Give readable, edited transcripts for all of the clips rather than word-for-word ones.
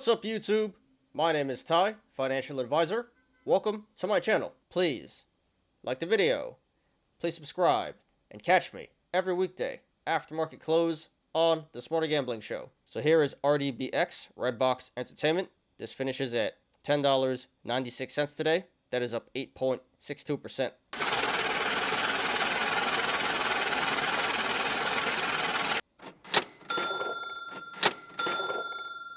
What's up, YouTube? My name is Ty, Financial Advisor. Welcome to my channel. Please like the video, please subscribe, and catch me every weekday after market close on the Smarter Gambling Show. So here is RDBX, Redbox Entertainment. This finishes at $10.96 today. That is up 8.62%.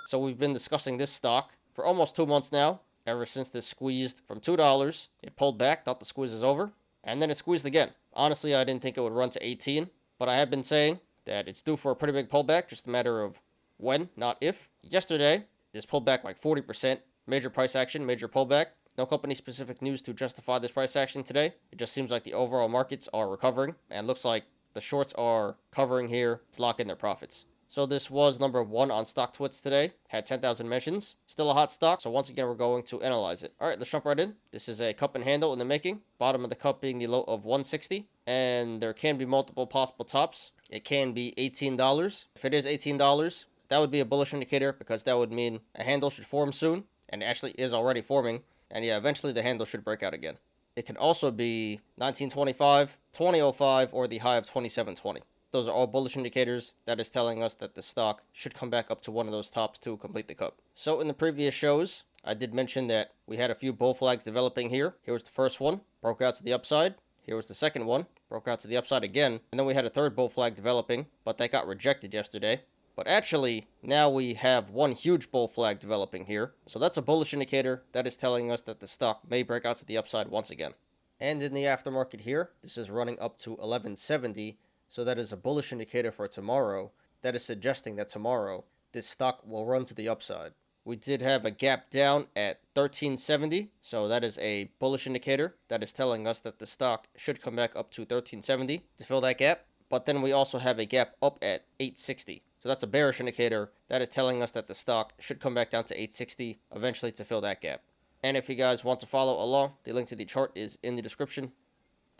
So we've been discussing this stock for almost 2 months now, ever since this squeezed from $2. It pulled back, thought the squeeze is over, and then it squeezed again. Honestly, I didn't think it would run to 18, but I have been saying that it's due for a pretty big pullback, just a matter of when, not if. Yesterday, this pulled back like 40%, major price action, major pullback. No company-specific news to justify this price action today. It just seems like the overall markets are recovering, and looks like the shorts are covering here to lock in their profits. So this was number 1 on StockTwits today. Had 10,000 mentions. Still a hot stock, so once again, we're going to analyze it. All right, let's jump right in. This is a cup and handle in the making. Bottom of the cup being the low of 160. And there can be multiple possible tops. It can be $18. If it is $18, that would be a bullish indicator because that would mean a handle should form soon. And it actually is already forming. And yeah, eventually the handle should break out again. It can also be $19.25, $20.05, or the high of $27.20. Those are all bullish indicators. That is telling us that the stock should come back up to one of those tops to complete the cup. So in the previous shows, I did mention that we had a few bull flags developing here. Here was the first one, broke out to the upside. Here was the second one, broke out to the upside again. And then we had a third bull flag developing, but that got rejected yesterday. But actually, now we have one huge bull flag developing here. So that's a bullish indicator. That is telling us that the stock may break out to the upside once again. And in the aftermarket here, this is running up to 1170. So that is a bullish indicator for tomorrow. That is suggesting that tomorrow, this stock will run to the upside. We did have a gap down at 1370. So that is a bullish indicator. That is telling us that the stock should come back up to 1370 to fill that gap. But then we also have a gap up at 860. So that's a bearish indicator. That is telling us that the stock should come back down to 860 eventually to fill that gap. And if you guys want to follow along, the link to the chart is in the description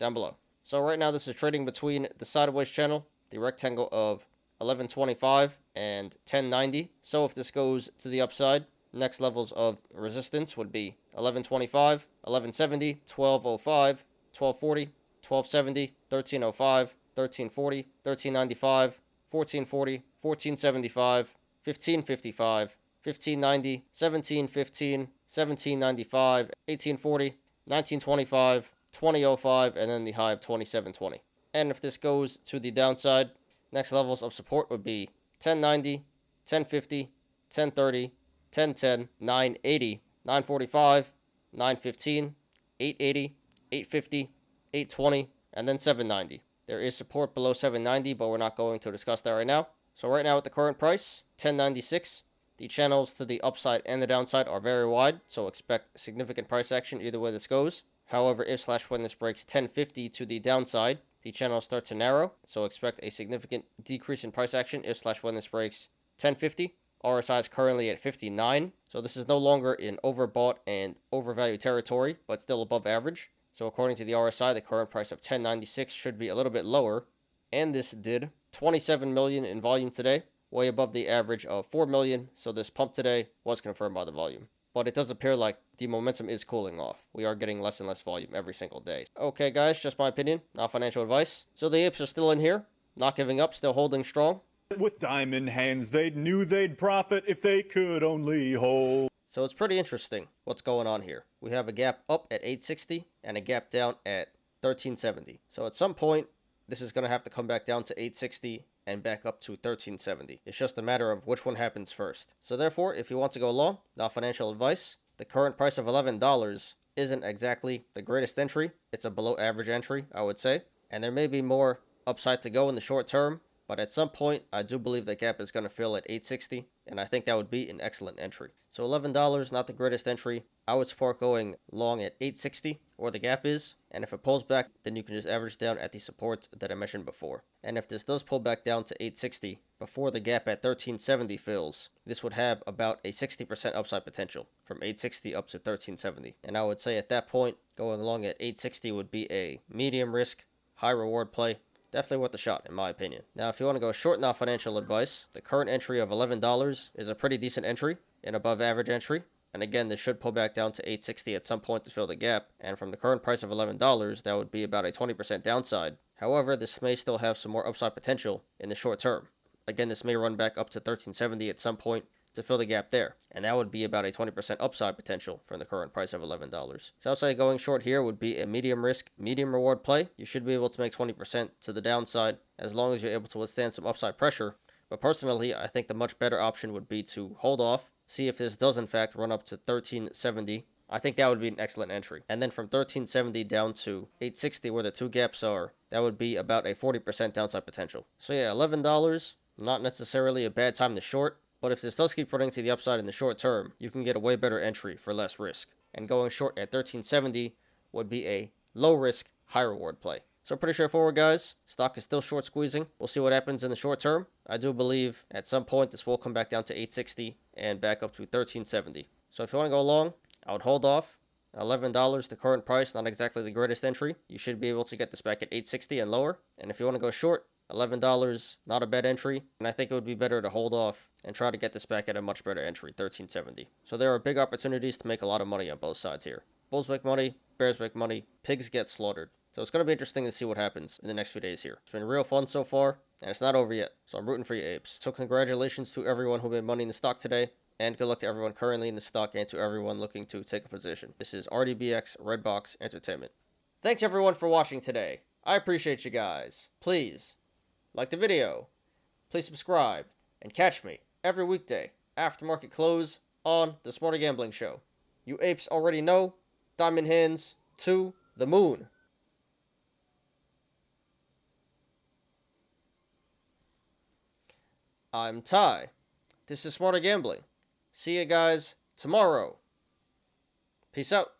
down below. So right now this is trading between the sideways channel, the rectangle of 1125 and 1090. So if this goes to the upside, next levels of resistance would be 1125, 1170, 1205, 1240, 1270, 1305, 1340, 1395, 1440, 1475, 1555, 1590, 1715, 1795, 1840, 1925, 2005, and then the high of 2720. And if this goes to the downside, next levels of support would be 1090, 1050, 1030, 1010, 980, 945, 915, 880, 850, 820, and then 790. There is support below 790, but we're not going to discuss that right now. So right now at the current price, 1096, the channels to the upside and the downside are very wide, so expect significant price action either way this goes. However, if/when this breaks 1050 to the downside, the channels start to narrow, so expect a significant decrease in price action if/when this breaks 1050. RSI is currently at 59, so this is no longer in overbought and overvalued territory, but still above average. So according to the RSI, the current price of 1096 should be a little bit lower, and this did 27 million in volume today, way above the average of 4 million, so this pump today was confirmed by the volume. But it does appear like the momentum is cooling off. We are getting less and less volume every single day. Okay, guys, just my opinion, not financial advice. So the apes are still in here, not giving up, still holding strong. With diamond hands, they knew they'd profit if they could only hold. So it's pretty interesting what's going on here. We have a gap up at 860 and a gap down at 1370. So at some point, this is going to have to come back down to 860 and back up to 1370. It's just a matter of which one happens first. So therefore, if you want to go long, not financial advice, the current price of $11 isn't exactly the greatest entry. It's a below average entry, I would say. And there may be more upside to go in the short term, but at some point, I do believe that gap is going to fill at 860, and I think that would be an excellent entry. So $11, not the greatest entry. I would support going long at 860, where the gap is, and if it pulls back, then you can just average down at the supports that I mentioned before. And if this does pull back down to 860, before the gap at 1370 fills, this would have about a 60% upside potential, from 860 up to 1370. And I would say at that point, going long at 860 would be a medium risk, high reward play. Definitely worth a shot, in my opinion. Now, if you want to go short, not financial advice, the current entry of $11 is a pretty decent entry. an above average entry. And again, this should pull back down to 860 at some point to fill the gap. And from the current price of $11, that would be about a 20% downside. However, this may still have some more upside potential in the short term. Again, this may run back up to 1370 at some point to fill the gap there. And that would be about a 20% upside potential from the current price of $11. So I'll say going short here would be a medium risk, medium reward play. You should be able to make 20% to the downside as long as you're able to withstand some upside pressure. But personally, I think the much better option would be to hold off, see if this does in fact run up to 1370. I think that would be an excellent entry. And then from 1370 down to 860, where the two gaps are, that would be about a 40% downside potential. So yeah, $11, not necessarily a bad time to short, but if this does keep running to the upside in the short term, you can get a way better entry for less risk. And going short at 1370 would be a low risk, high reward play. So pretty straightforward, guys. Stock is still short squeezing. We'll see what happens in the short term. I do believe at some point this will come back down to 860 and back up to 1370. So if you want to go long, I would hold off. $11, the current price, not exactly the greatest entry. You should be able to get this back at 860 and lower. And if you want to go short, $11, not a bad entry. And I think it would be better to hold off and try to get this back at a much better entry, 1370. So there are big opportunities to make a lot of money on both sides here. Bulls make money, bears make money, pigs get slaughtered. So it's going to be interesting to see what happens in the next few days here. It's been real fun so far, and it's not over yet. So I'm rooting for you, apes. So congratulations to everyone who made money in the stock today, and good luck to everyone currently in the stock and to everyone looking to take a position. This is RDBX Redbox Entertainment. Thanks everyone for watching today. I appreciate you guys. Please like the video, please subscribe, and catch me every weekday after market close on the Smarter Gambling Show. You apes already know, diamond hands to the moon. I'm Ty. This is Smarter Gambling. See you guys tomorrow. Peace out.